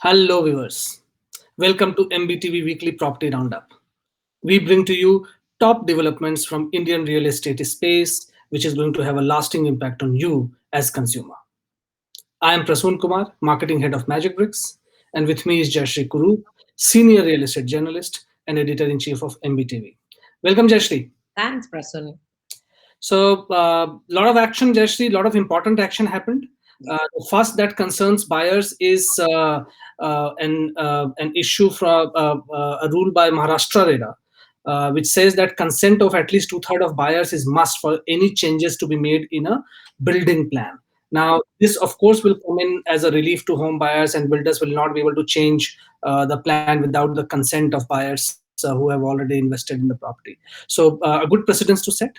Hello, viewers. Welcome to MBTV Weekly Property Roundup. We bring to you top developments from Indian real estate space, which is going to have a lasting impact on you as consumer. I am Prasun Kumar, Marketing Head of Magicbricks, and with me is Jayashree Kurup, Senior Real Estate Journalist and Editor-in-Chief of MBTV. Welcome, Jayashree. Thanks, Prasun. So, lot of action, Jayashree, lot of important action happened. The first that concerns buyers is an issue from a rule by MahaRERA, which says that consent of at least two-thirds of buyers is must for any changes to be made in a building plan. Now, this of course will come in as a relief to home buyers, and builders will not be able to change the plan without the consent of buyers who have already invested in the property. So, a good precedence to set.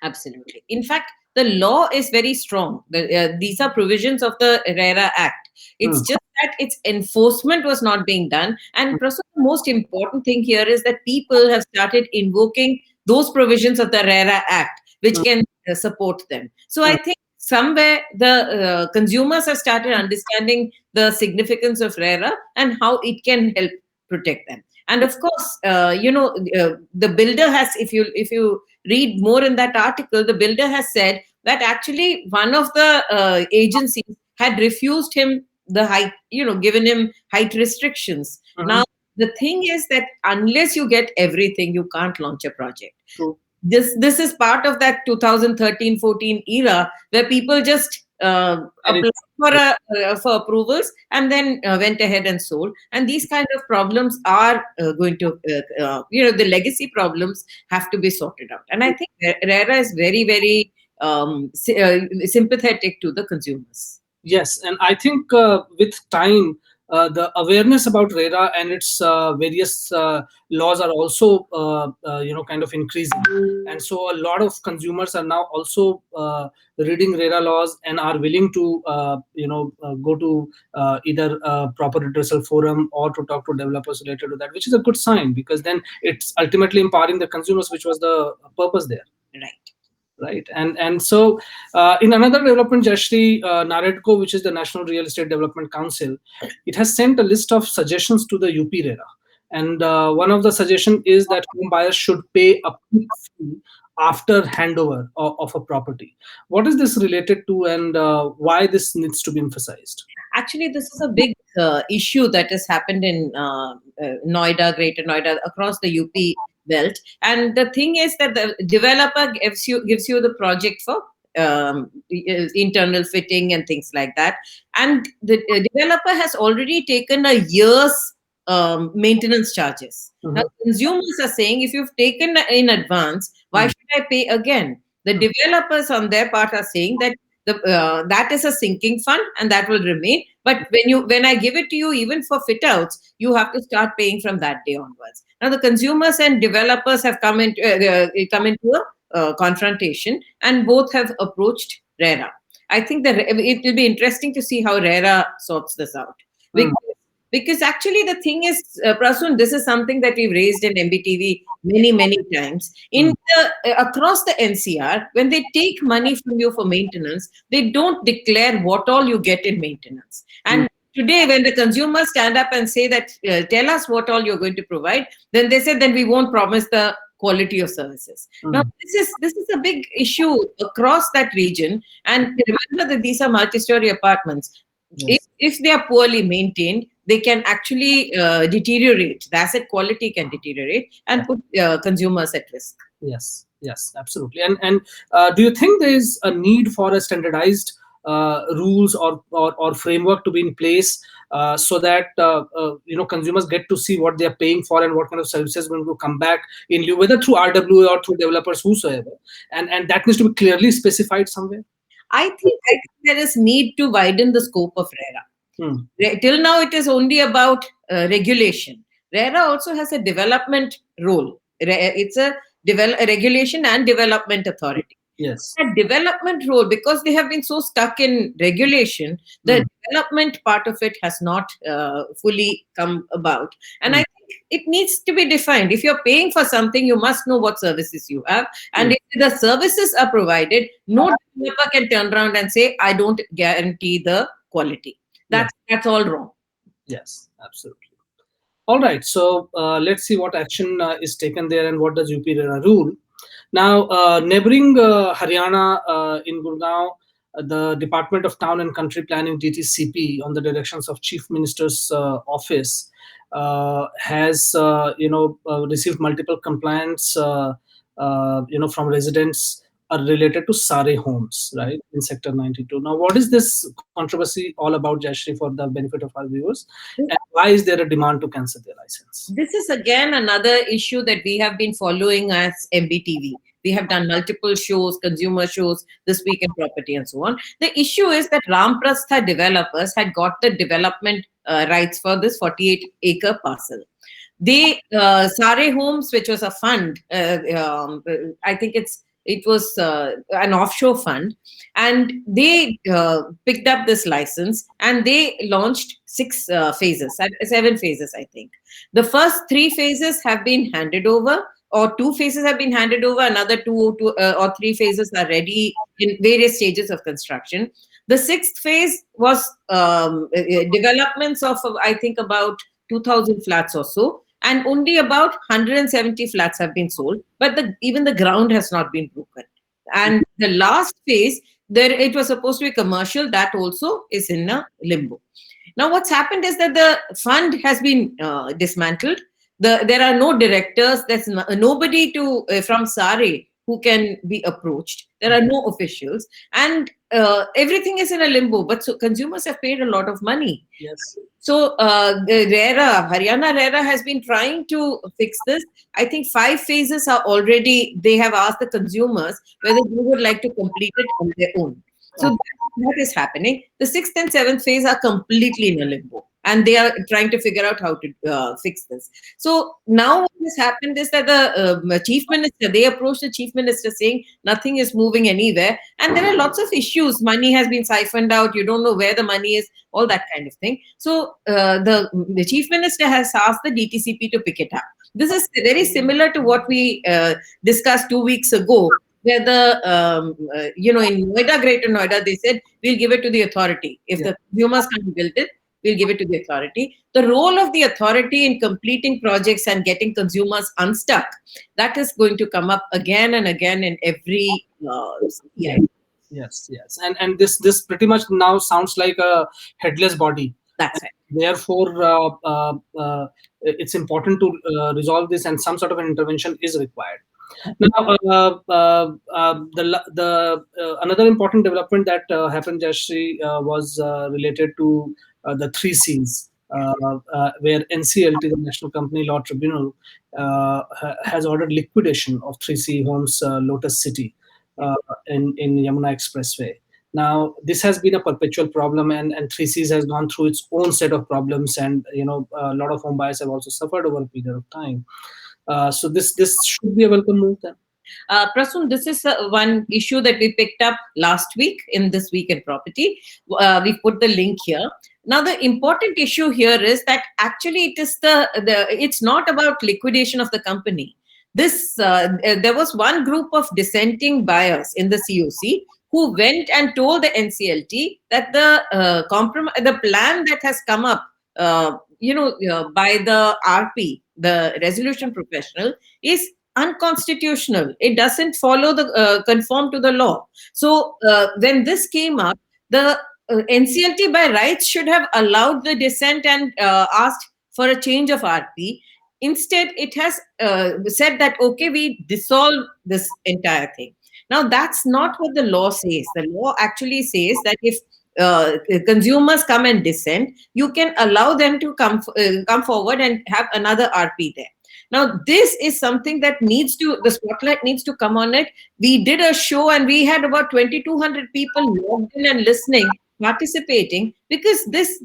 Absolutely. In fact, the law is very strong. These are provisions of the RERA Act. It's just that its enforcement was not being done. And Prasun, the most important thing here is that people have started invoking those provisions of the RERA Act, which can support them. So I think somewhere the consumers have started understanding the significance of RERA and how it can help protect them. And of course, the builder has, if you read more in that article, the builder has said that actually one of the agencies had refused him the height, given him height restrictions. Now, the thing is that unless you get everything, you can't launch a project. True. This is part of that 2013-14 era where people just applied for approvals and then went ahead and sold. And these kind of problems are going to, the legacy problems have to be sorted out. And I think RERA is very, very sympathetic to the consumers. Yes, and I think with time, the awareness about RERA and its various laws are also, kind of increasing. And so a lot of consumers are now also reading RERA laws and are willing to, go to either a proper redressal forum or to talk to developers related to that, which is a good sign because then it's ultimately empowering the consumers, which was the purpose there. Right. And so in another development, Jayashree, Naredco, which is the National Real Estate Development Council, it has sent a list of suggestions to the UP RERA. And one of the suggestions is that home buyers should pay a peak fee after handover of a property. What is this related to, and why this needs to be emphasized? Actually, this is a big issue that has happened in Noida, Greater Noida, across the UP belt. And the thing is that the developer gives you the project for internal fitting and things like that. And the developer has already taken a year's maintenance charges. Now, consumers are saying, if you've taken in advance, why should I pay again? The developers on their part are saying that that is a sinking fund and that will remain. But when I give it to you, even for fit outs, you have to start paying from that day onwards. Now, the consumers and developers have come into a confrontation, and both have approached RERA. I think that it will be interesting to see how RERA sorts this out. Because actually the thing is, Prasun, this is something that we've raised in MBTV many, many times. Across the NCR, when they take money from you for maintenance, they don't declare what all you get in maintenance. And today, when the consumers stand up and say that, tell us what all you're going to provide, then they say, then we won't promise the quality of services. Now, this is a big issue across that region. And remember that these are multi-story apartments. Yes. If they are poorly maintained, they can actually deteriorate. The asset quality can deteriorate and put consumers at risk. Yes, absolutely. And do you think there is a need for a standardized rules or framework to be in place so that consumers get to see what they are paying for and what kind of services are going to come back in lieu, whether through RWA or through developers, whosoever, and that needs to be clearly specified somewhere? I think there is need to widen the scope of RERA. Till now, it is only about regulation. RERA also has a development role. It's a regulation and development authority. Yes. A development role, because they have been so stuck in regulation, the development part of it has not fully come about. And I think it needs to be defined. If you're paying for something, you must know what services you have. And if the services are provided, no developer can turn around and say, I don't guarantee the quality. That's all wrong. Yes, absolutely. All right, so let's see what action is taken there and what does UP-RERA rule. Now, neighboring Haryana in Gurgaon, the Department of Town and Country Planning (DTCP), on the directions of Chief Minister's office, has received multiple complaints from residents related to Sare homes, right, in Sector 92. Now, what is this controversy all about, Jayashree, for the benefit of our viewers, and why is there a demand to cancel their license? This is again another issue that we have been following as MBTV. We have done multiple shows, consumer shows, This Week in Property, and so on. The issue is that Ramprastha developers had got the development rights for this 48-acre parcel. They Sare Homes, which was a fund, I think it was an offshore fund, and they picked up this license and they launched 7 phases, I think. The first 3 phases have been handed over, or 2 phases have been handed over. Another 2 or 3 phases are ready in various stages of construction. The 6th phase was developments of, I think, about 2,000 flats or so, and only about 170 flats have been sold, but even the ground has not been broken. And the last phase, there it was supposed to be commercial, that also is in a limbo. Now, what's happened is that the fund has been dismantled. There are no directors. There's nobody from Sare who can be approached. There are no officials, and everything is in a limbo. But so consumers have paid a lot of money. Yes. So the Haryana RERA has been trying to fix this. I think 5 phases are already. They have asked the consumers whether they would like to complete it on their own. So that is happening. The 6th and 7th phase are completely in a limbo, and they are trying to figure out how to fix this. So now what has happened is that the chief minister, they approached the chief minister saying nothing is moving anywhere, and there are lots of issues. Money has been siphoned out. You don't know where the money is, all that kind of thing. So the chief minister has asked the DTCP to pick it up. This is very similar to what we discussed 2 weeks ago, where in Noida, Greater Noida, they said, we'll give it to the authority. If the consumers can't build it, we'll give it to the authority. The role of the authority in completing projects and getting consumers unstuck, that is going to come up again and again in every year. Yes. And this pretty much now sounds like a headless body. That's right. Therefore, it's important to resolve this, and some sort of an intervention is required. Now, another important development that happened, Jayashree, was related to the 3 Cs, where NCLT, the National Company Law Tribunal, has ordered liquidation of 3C Homes, Lotus City, in Yamuna Expressway. Now, this has been a perpetual problem, and 3Cs has gone through its own set of problems, and a lot of home buyers have also suffered over a period of time. So this should be a welcome move then. Prasun, this is one issue that we picked up last week in This Week in Property. We put the link here. Now, the important issue here is that actually it is it's not about liquidation of the company. There was one group of dissenting buyers in the COC who went and told the NCLT that the plan that has come up, by the RP, the resolution professional, is unconstitutional. It doesn't follow conform to the law. So when this came up, the NCLT by rights should have allowed the dissent and asked for a change of RP. Instead, it has said that, okay, we dissolve this entire thing. Now, that's not what the law says. The law actually says that if consumers come and dissent, you can allow them to come forward and have another RP there. Now, this is something that the spotlight needs to come on it. We did a show and we had about 2,200 people logged in and listening, participating, because this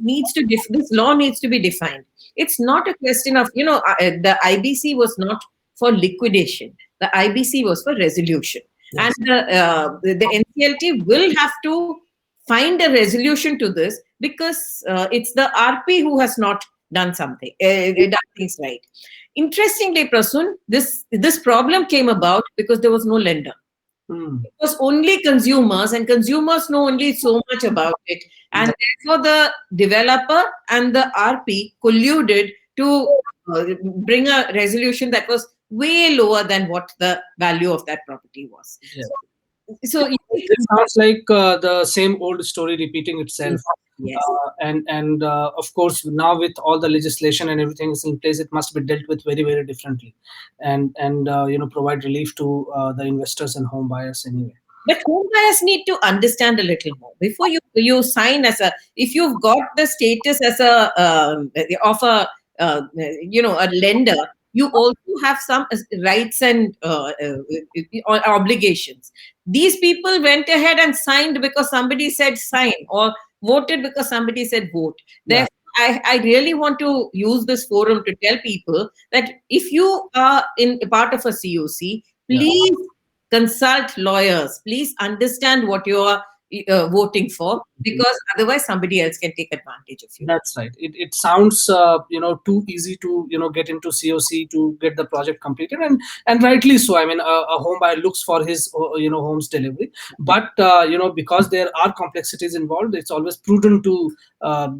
law needs to be defined. It's not a question of, the IBC was not for liquidation. The IBC was for resolution. Yes. And the NCLT will have to find a resolution to this, because it's the RP who has not done something, done things right. Interestingly, Prasun, this problem came about because there was no lender. Hmm. It was only consumers, and consumers know only so much about it. And Yeah. therefore, the developer and the RP colluded to bring a resolution that was way lower than what the value of that property was. Yeah. So you think It sounds like the same old story repeating itself. yes, yes. And of course, now with all the legislation and everything is in place, it must be dealt with very, very differently, and provide relief to the investors and home buyers anyway. But home buyers need to understand a little more before you sign as a, if you've got the status as a of a a lender, you also have some rights and obligations. These people went ahead and signed because somebody said sign, or voted because somebody said vote. Yeah. Therefore, I really want to use this forum to tell people that if you are in part of a COC, Yeah. please consult lawyers. Please understand what you are voting for, because otherwise somebody else can take advantage of you. That's right. It sounds too easy to get into COC to get the project completed, and rightly so. I mean, a home buyer looks for his home's delivery, but because there are complexities involved, it's always prudent to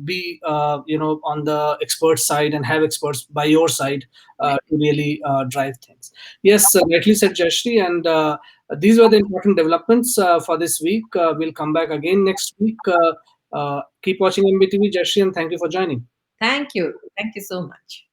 be on the expert side and have experts by your side to really drive things. Yes, rightly said, Jayashree, and these were the important developments for this week. We'll come back again next week. Keep watching MBTV, Jayashree, and thank you for joining. Thank you. Thank you so much.